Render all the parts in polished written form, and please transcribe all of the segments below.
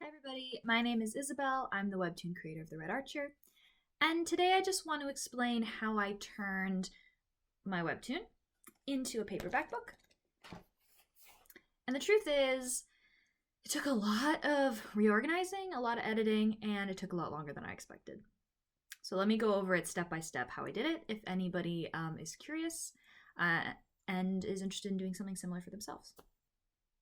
Hi everybody, my name is Isabel. I'm the Webtoon creator of The Red Archer, and today I just want to explain how I turned my Webtoon into a paperback book. And the truth is, it took a lot of reorganizing, a lot of editing, and it took a lot longer than I expected. So let me go over it step by step how I did it if anybody is curious and is interested in doing something similar for themselves.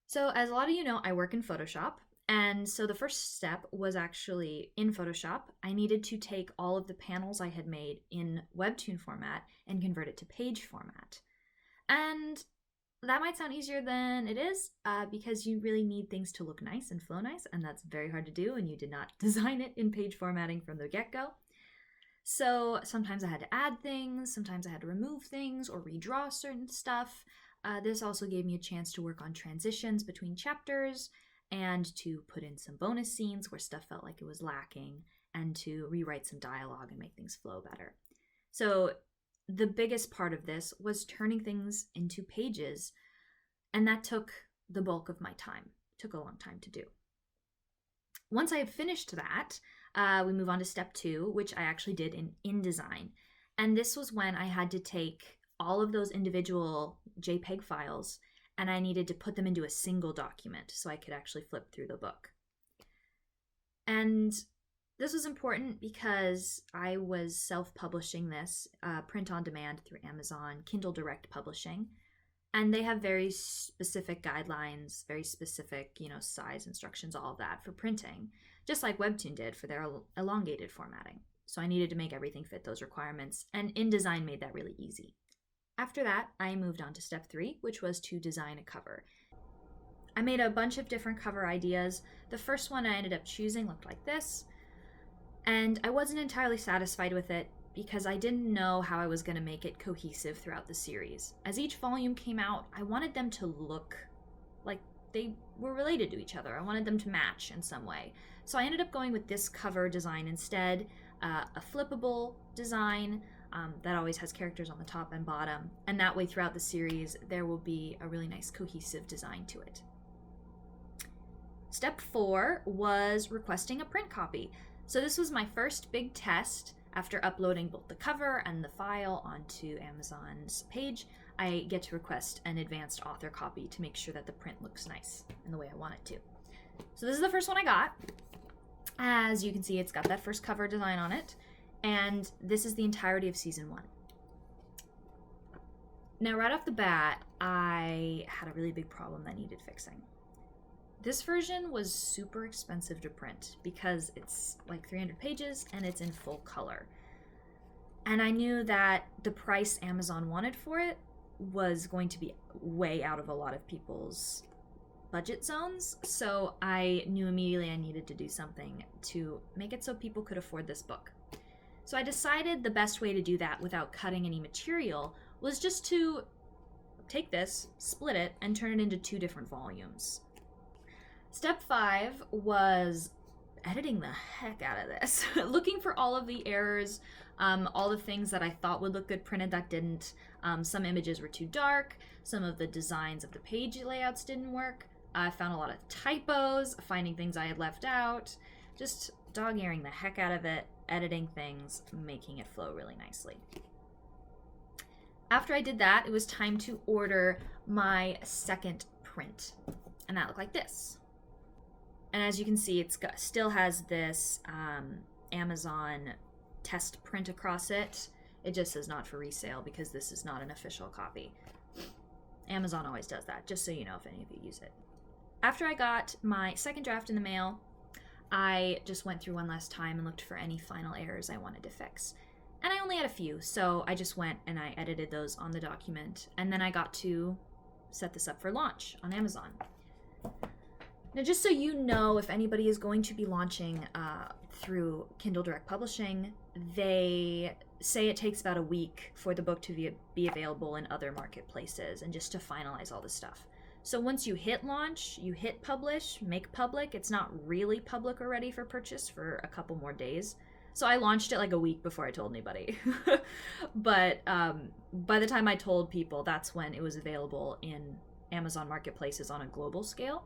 So as a lot of you know, I work in Photoshop. And so the first step was actually in Photoshop. I needed to take all of the panels I had made in Webtoon format and convert it to page format. And that might sound easier than it is because you really need things to look nice and flow nice, and that's very hard to do, and you did not design it in page formatting from the get-go. So sometimes I had to add things, sometimes I had to remove things or redraw certain stuff. This also gave me a chance to work on transitions between chapters and to put in some bonus scenes where stuff felt like it was lacking, and to rewrite some dialogue and make things flow better. So the biggest part of this was turning things into pages, and that took the bulk of my time. It took a long time to do. Once I had finished that, we move on to step 2, which I actually did in InDesign. And this was when I had to take all of those individual JPEG files and I needed to put them into a single document so I could actually flip through the book. And this was important because I was self-publishing this print on demand through Amazon, Kindle Direct Publishing, and they have very specific guidelines, very specific, size instructions, all of that for printing, just like Webtoon did for their elongated formatting. So I needed to make everything fit those requirements, and InDesign made that really easy. After that, I moved on to step 3, which was to design a cover. I made a bunch of different cover ideas. The first one I ended up choosing looked like this, and I wasn't entirely satisfied with it because I didn't know how I was going to make it cohesive throughout the series. As each volume came out, I wanted them to look like they were related to each other. I wanted them to match in some way. So I ended up going with this cover design instead, a flippable design that always has characters on the top and bottom, and that way throughout the series there will be a really nice cohesive design to it. Step 4 was requesting a print copy. So this was my first big test. After uploading both the cover and the file onto Amazon's page, I get to request an advanced author copy to make sure that the print looks nice in the way I want it to. So this is the first one I got. As you can see, it's got that first cover design on it, and this is the entirety of season 1. Now, right off the bat, I had a really big problem that needed fixing. This version was super expensive to print because it's like 300 pages and it's in full color. And I knew that the price Amazon wanted for it was going to be way out of a lot of people's budget zones. So I knew immediately I needed to do something to make it so people could afford this book. So I decided the best way to do that without cutting any material was just to take this, split it, and turn it into 2 different volumes. Step 5 was editing the heck out of this. Looking for all of the errors, all the things that I thought would look good printed that didn't. Some images were too dark, some of the designs of the page layouts didn't work. I found a lot of typos, finding things I had left out, just dog-earing the heck out of it, editing things, making it flow really nicely. After I did that, it was time to order my second print, and that looked like this. And as you can see, it still has this Amazon test print across it. It just says not for resale because this is not an official copy. Amazon always does that, just so you know if any of you use it. After I got my second draft in the mail, I just went through one last time and looked for any final errors I wanted to fix. And I only had a few, so I just went and I edited those on the document, and then I got to set this up for launch on Amazon. Now, just so you know, if anybody is going to be launching through Kindle Direct Publishing, they say it takes about a week for the book to be available in other marketplaces and just to finalize all the stuff. So once you hit launch, you hit publish, make public, it's not really public or ready for purchase for a couple more days. So I launched it like a week before I told anybody. But by the time I told people, that's when it was available in Amazon marketplaces on a global scale.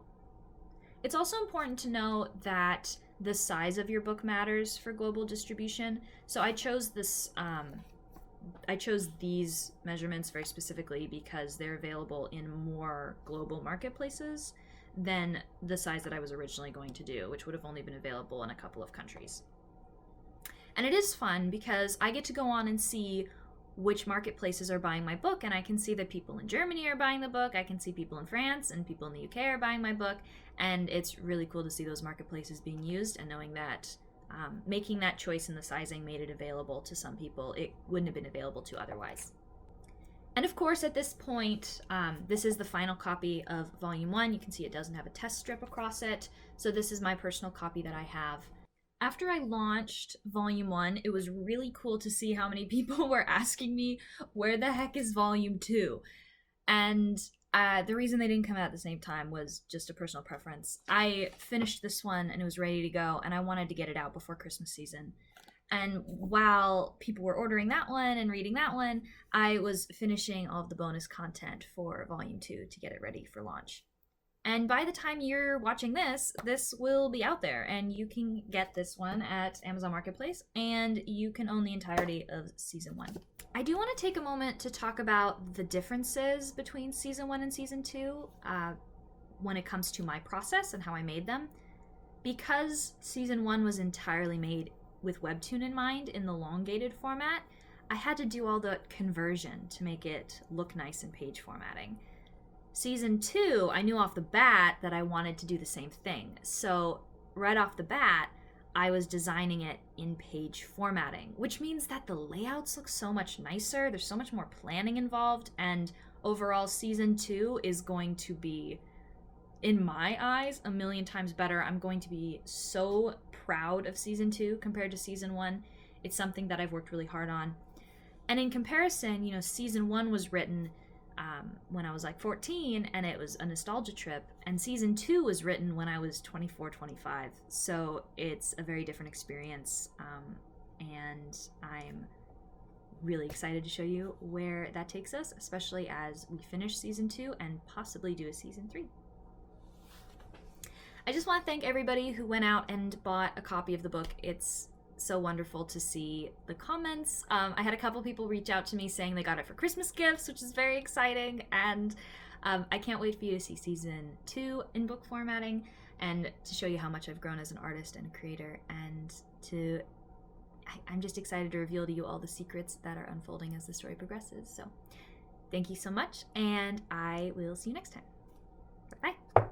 It's also important to know that the size of your book matters for global distribution. So I chose these measurements very specifically because they're available in more global marketplaces than the size that I was originally going to do, which would have only been available in a couple of countries. And it is fun because I get to go on and see which marketplaces are buying my book, and I can see that people in Germany are buying the book, I can see people in France and people in the UK are buying my book, and it's really cool to see those marketplaces being used and knowing that making that choice in the sizing made it available to some people it wouldn't have been available to otherwise. And of course, at this point, this is the final copy of Volume 1. You can see it doesn't have a test strip across it, so this is my personal copy that I have. After I launched Volume 1, it was really cool to see how many people were asking me, where the heck is Volume 2? And the reason they didn't come out at the same time was just a personal preference. I finished this one and it was ready to go, and I wanted to get it out before Christmas season. And while people were ordering that one and reading that one, I was finishing all of the bonus content for Volume 2 to get it ready for launch. And by the time you're watching this, this will be out there, and you can get this one at Amazon Marketplace, and you can own the entirety of Season 1. I do want to take a moment to talk about the differences between Season 1 and Season 2 when it comes to my process and how I made them. Because Season 1 was entirely made with Webtoon in mind in the elongated format, I had to do all the conversion to make it look nice in page formatting. Season 2, I knew off the bat that I wanted to do the same thing. So right off the bat, I was designing it in page formatting, which means that the layouts look so much nicer. There's so much more planning involved, and overall Season 2 is going to be, in my eyes, a million times better. I'm going to be so proud of Season 2 compared to Season 1. It's something that I've worked really hard on. And in comparison, Season 1 was written when I was like 14, and it was a nostalgia trip, and Season 2 was written when I was 24, 25, so it's a very different experience, and I'm really excited to show you where that takes us, especially as we finish Season 2 and possibly do a Season 3. I just want to thank everybody who went out and bought a copy of the book. It's so wonderful to see the comments. I had a couple people reach out to me saying they got it for Christmas gifts, which is very exciting, and I can't wait for you to see Season 2 in book formatting and to show you how much I've grown as an artist and a creator, and I'm just excited to reveal to you all the secrets that are unfolding as the story progresses. So thank you so much, and I will see you next time. Bye.